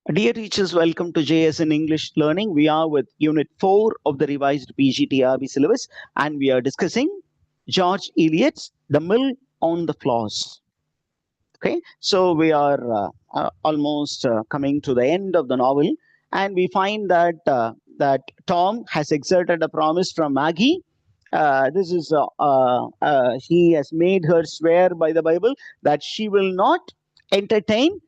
Dear teachers, welcome to JS in English Learning. We are with Unit 4 of the revised PGTRB syllabus, and we are discussing George Eliot's The Mill on the Floss. Okay, so we are almost coming to the end of the novel, and we find that Tom has exerted a promise from Maggie. He has made her swear by the Bible that she will not entertain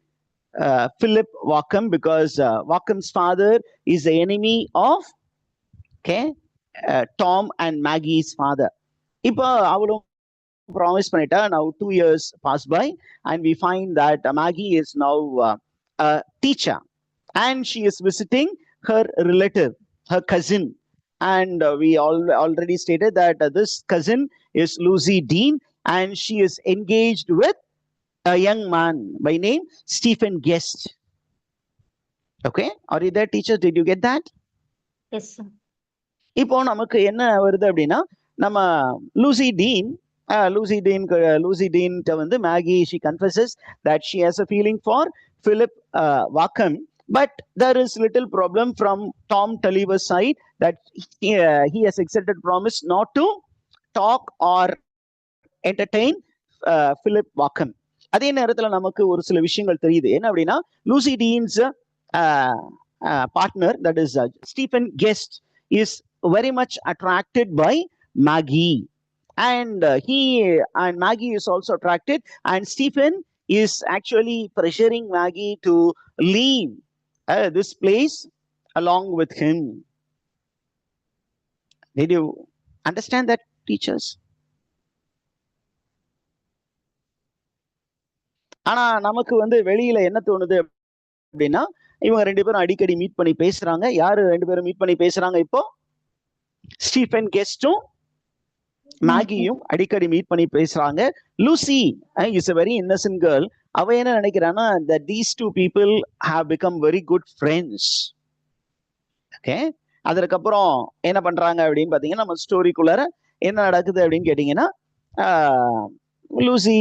Philip Wacom, because Wacom's father is the enemy of Tom and Maggie's father. இப்போ அவளும் promise பண்ணிட்டா. Now 2 years pass by, and we find that Maggie is now a teacher, and she is visiting her relative, her cousin. And we already stated that this cousin is Lucy Dean, and she is engaged with a young man by name Stephen Guest. Okay, are you there, teachers? Did you get that? Yes, sir. இப்போ நமக்கு என்ன வருது அப்படின்னா, நம்ம Lucy dean வந்து Maggie, she confesses that she has a feeling for Philip Wacom, but there is little problem from Tom Tulliver's side that he has accepted promise not to talk or entertain Philip Wacom. அதே நேரத்துல நமக்கு ஒரு சில விஷயங்கள் தெரியுது. என்ன அப்படின்னா, Lucy teens partner, that is Stephen Guest, is very much attracted by Maggie, and Maggie is also attracted, and Stephen is actually pressuring Maggie to leave this place along with him. Did you understand that, teachers? ஆனா நமக்கு வந்து வெளியில என்ன தோணுது அப்படின்னா, இவங்க ரெண்டு பேரும் அடிக்கடி மீட் பண்ணி பேசுறாங்க. யாரு ரெண்டு பேரும் மீட் பண்ணி பேசுறாங்க? இப்போ ஸ்டீஃபன் கெஸ்டும் மேகியும் அடிக்கடி மீட் பண்ணி பேசுறாங்க. Lucy is a very innocent girl. அவ என்ன நினைக்கிறான்னா, that these two people have become very good friends. Okay, அதற்கப்புறம் என்ன பண்றாங்க அப்படின்னு பாத்தீங்கன்னா, நம்ம ஸ்டோரிக்குள்ளார என்ன நடக்குது அப்படின்னு கேட்டீங்கன்னா, லூசி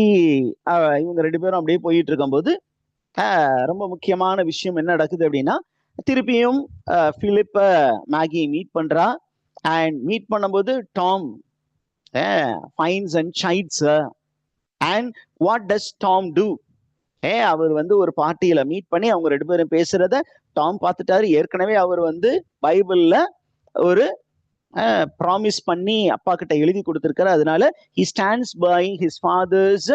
இவங்க ரெண்டு பேரும் அப்படியே போயிட்டு இருக்கும்போது ரொம்ப முக்கியமான விஷயம் என்ன நடக்குது அப்படின்னா, திருப்பியும் பிலிப்ப மேகி மீட் பண்றா. அண்ட் மீட் பண்ணும்போது Tom finds and sides. And what does Tom do? அவர் வந்து ஒரு பார்ட்டியில மீட் பண்ணி அவங்க ரெண்டு பேரும் பேசுறத டாம் பார்த்துட்டாரு. ஏற்கனவே அவர் வந்து பைபிள்ல ஒரு ப்ராமிஸ் பண்ணி அப்பா கிட்ட எழுதி கொடுத்திருக்காரு. அதனால he stands by his father's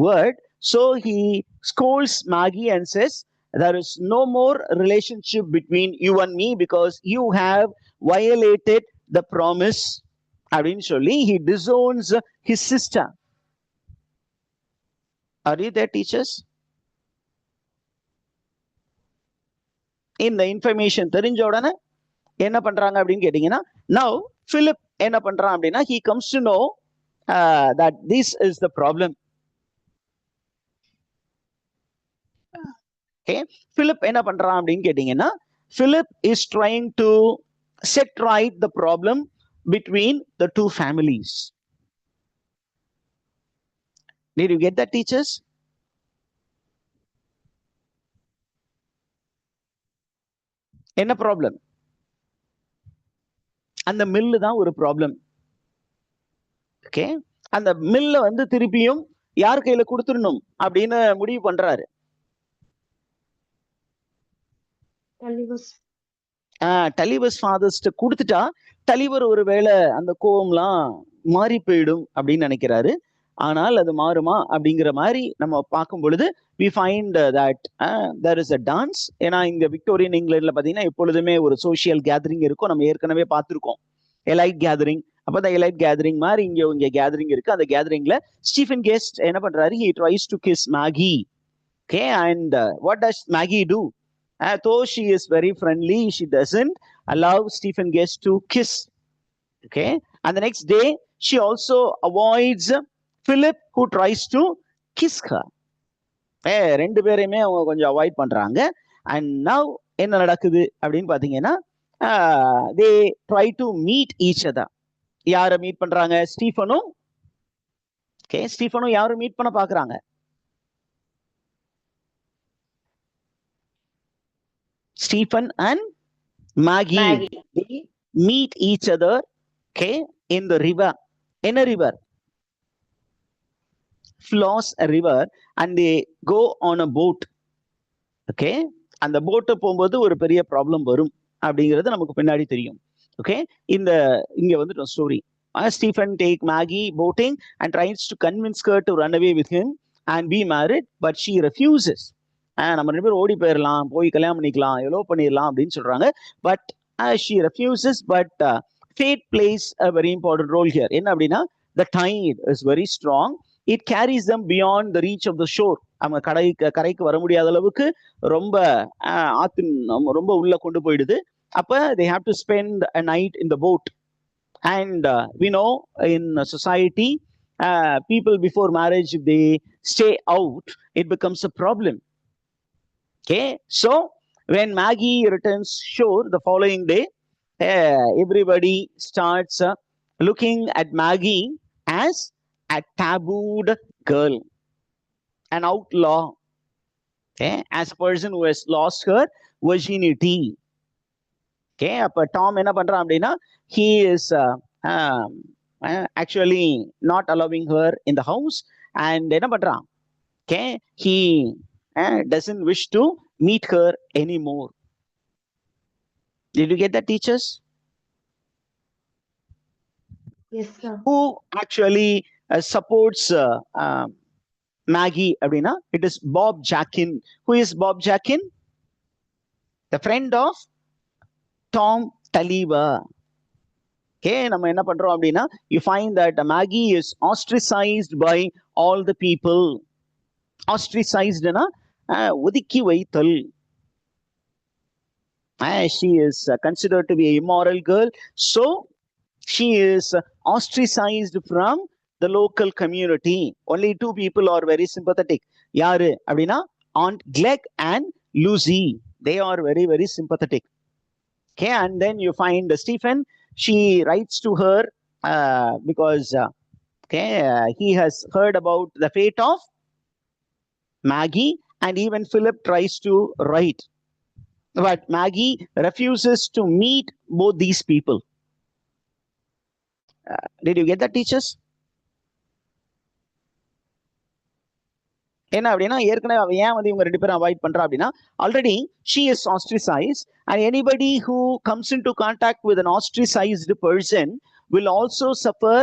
word. So he scolds Maggie and says, there is no more relationship between you and me because you have violated the promise. அப்படின்னு சொல்லி he disowns his sister. Are you there, teachers? இந்த information தெரிஞ்ச உடனே என்ன பண்றாங்க அப்படின்னு கேட்டீங்கன்னா, now Philip என்ன பண்றான் அப்படின்னா, he comes to know that this is the problem. Okay, Philip என்ன பண்றான் அப்படின்னு கேட்டீங்கன்னா, Philip is trying to set right the problem between the two families. Did you get that, teachers? என்ன ப்ராப்ளம்? அந்த mill தான் ஒரு ப்ராப்ளம். ஓகே, அந்த மில்ல வந்து திருப்பியும் யார் கையில கொடுத்துடணும் அப்படின்னு முடிவு பண்றாரு. டலிவர்ஸ் ஃபாதர்ஸ்ட கொடுத்துட்டா டலிவர் ஒருவேளை அந்த கோவம்லாம் மாறி போயிடும் அப்படின்னு நினைக்கிறாரு. ஆனால் அது மாறுமா அப்படிங்கிற மாதிரி நம்ம பார்க்கும் பொழுது we find that there is a dance. ஏன்னா இங்க விக்டோரியன் இங்கிலாந்துல பாத்தீங்கன்னா எப்பொழுதுமே ஒரு சோசியல் கேதரிங் இருக்கும். நம்ம ஏற்கனவே பார்த்திருக்கோம் எலைட் கேதரிங். அப்ப அந்த எலைட் கேதரிங் மாதிரி இங்க கேதரிங் இருக்கு. அந்த கேதரிங்ல ஸ்டீஃபன் கெஸ்ட் என்ன பண்றாரு? he tries to kiss Maggie. Okay, and what does Maggie do? Though she is very friendly, she doesn't allow Stephen Guest to kiss. Okay, and the next day she also avoids Philip, who tries to kiss her. ரெண்டு பேரையுமே அவங்க கொஞ்சம் avoid பண்றாங்க. And now என்ன நடக்குது அப்படின்னு பாத்தீங்கன்னா, they try to meet each other. யாரை மீட் பண்றாங்க? ஸ்டீஃபனும் யாரும் மீட் பண்ண பாக்குறாங்க? Stephen and Maggie. They meet each other, okay, in the river. In a river. Floss a river, and they go on a boat. Okay, அந்த போட்டை போகும்போது ஒரு பெரிய ப்ராப்ளம் வரும் அப்படிங்கிறது நமக்கு பின்னாடி தெரியும். ஓகே, இங்க வந்துட்டோம் story. Stephen take Maggie boating and tries to convince her to run away with him and be married, but she refuses. நம்ம 2 பேரும் ஓடி போயிடலாம், போய் கல்யாணம் பண்ணிக்கலாம், எவ்வளோ பண்ணிடலாம் அப்படின்னு சொல்றாங்க. But she refuses, but fate plays a very important role here. என்ன அப்படின்னா, the tide is very strong. It carries them beyond the reach of the shore. அவங்க கரைக்கு வர முடியாத அளவுக்கு ரொம்ப ரொம்ப உள்ள கொண்டு போயிடுது. அப்ப they have to spend a night in the boat. And we know in society, people before marriage, if they stay out, it becomes a problem. Okay, so when Maggie returns shore the following day, everybody starts looking at Maggie as a tabooed girl, an outlaw, okay, as a person who has lost her virginity. Okay, அப்ப Tom என்ன பண்றான் அப்படின்னா, he is actually not allowing her in the house, and என்ன பண்றான், okay, he doesn't wish to meet her anymore. Did you get that, teachers? Yes, sir. Who actually supports Maggie அப்படின்னா, it is Bob Jackin. Who is Bob Jackin? The friend of Tom Taliaferro. Okay, நம்ம என்ன பண்றோம் அப்படின்னா, you find that Maggie is ostracized by all the people. Ostracizedனா ஒதுக்கி வைத்தல். She is considered to be an immoral girl, so she is ostracized from the local community. Only 2 people are very sympathetic. யாரு அப்படின்னா, Aunt Glegg and Lucy. They are very, very sympathetic. Okay, and then you find Stephen. She writes to her because he has heard about the fate of Maggie, and even Philip tries to write. But Maggie refuses to meet both these people. Did you get that, teachers? என்ன அப்படின்னா, ஏற்கனவே அவ ஏன் வந்து இவங்க 2 பேரும் avoid பண்றா அப்படின்னா, already she is ostracized, and anybody who comes into contact with an ostracized person will also suffer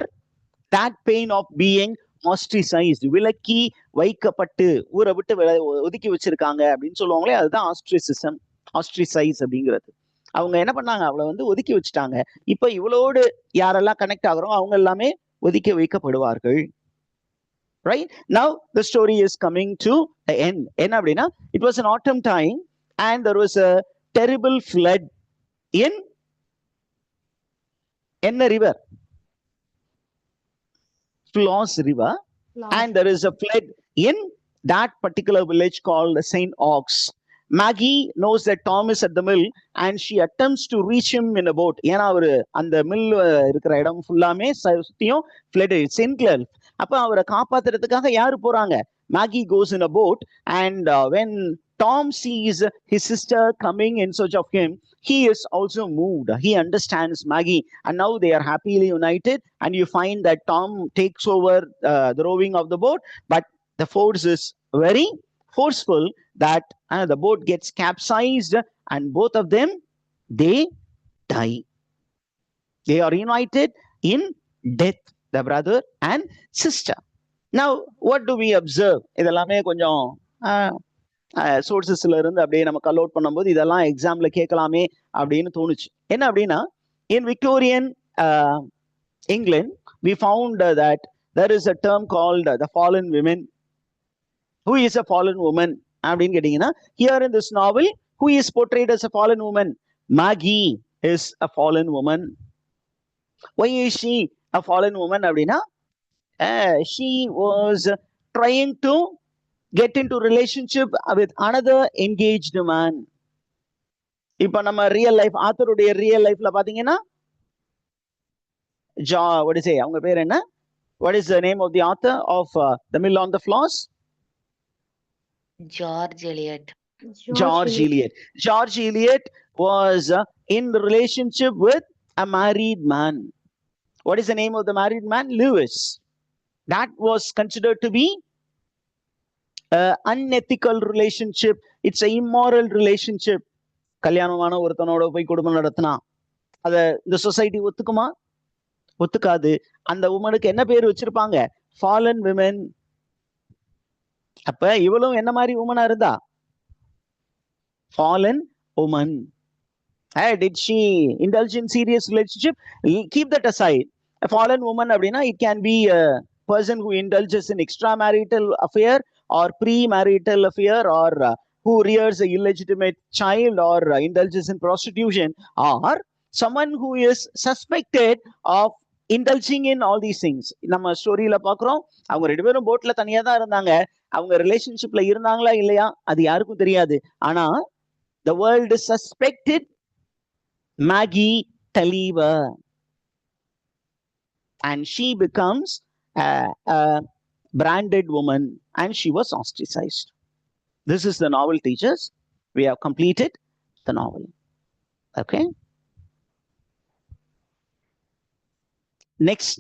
that pain of being ostracized. விலக்கி வைக்கப்பட்டு ஊரை விட்டு ஒதுக்கி வச்சிருக்காங்க அப்படின்னு சொல்லுவாங்களே, அதுதான் ostracism, ostracize அப்படிங்கிறது. அவங்க என்ன பண்ணாங்க, அவளை வந்து ஒதுக்கி வச்சுட்டாங்க. இப்ப இவளோடு யாரெல்லாம் கனெக்ட் ஆகுறோம் அவங்க எல்லாமே ஒதுக்கி வைக்கப்படுவார்கள். Right now the story is coming to the end. என்ன அப்படின்னா, it was an autumn time and there was a terrible flood in a river, Floss River. And there is a flood in that particular village called St. Ox. Maggie knows that Tom is at the mill and she attempts to reach him in a boat. ஏன்னா அவரு அந்த mill இருக்கிற இடம் ஃபுல்லாமே சுத்தியும் flood, சென்ட்லர். அப்ப அவரை காப்பாத்துறதுக்காக யாரு போறாங்க, Maggie goes in a boat, and when Tom sees his sister coming in search of him, he is also moved. He understands Maggie, and now they are happily united. And you find that Tom takes over the rowing of the boat, but the force is very forceful that the boat gets capsized, and both of them, they die. They are united in death, the brother and sister. Now what do we observe? இதெல்லாமே கொஞ்சம் சோர்சஸ்ல இருந்து அப்படியே நம்ம கல் out பண்ணும்போது இதெல்லாம் எக்ஸாம்ல கேட்கலாமே அப்படின்னு தோணுச்சு. என்ன அப்படின்னா, in Victorian England we found that there is a term called the fallen women. Who is a fallen woman அப்படின்னு கேட்டீங்கன்னா, here in this novel who is portrayed as a fallen woman? Maggie is a fallen woman. Why is she a fallen woman அப்படின்னா, she was trying to get into relationship with another engaged man. இப்ப நம்ம real life, ஆத்தருடைய real லைஃப்ல பாத்தீங்கன்னா, what is it, அவங்க பேர் என்ன, what is the name of the author of The Mill on the Floss? George Eliot. George Eliot. George Eliot was in relationship with a married man. What is the name of the married man? Lewis. That was considered to be an unethical relationship. It's an immoral relationship. கல்யாணமான ஒருத்தனோட போய் குடும்பம் நடத்தினா அத இந்த society ஒத்துக்குமா? ஒத்துக்காது. அந்த உமனுக்கு என்ன பேர் வச்சிருப்பாங்க? Fallen women. அப்ப இவளும் என்ன மாதிரி உமனா இருந்தா? Fallen woman. Did she indulge in serious relationship? Keep that aside. A fallen woman அப்படின்னா it can be a person who indulges in extramarital affair or premarital affair or who rears a illegitimate child or indulges in prostitution or someone who is suspected of indulging in all these things. நம்ம ஸ்டோரியில பாக்குறோம், அவங்க ரெண்டு பேரும் போட்ல தனியா தான் இருந்தாங்க. அவங்க ரிலேஷன்ஷிப்ல இருந்தாங்களா இல்லையா அது யாருக்கும் தெரியாது. ஆனா the world suspected Maggie Taliva, and she becomes a branded woman, and she was ostracized. This is the novel, teachers. We have completed the novel. Okay. Next.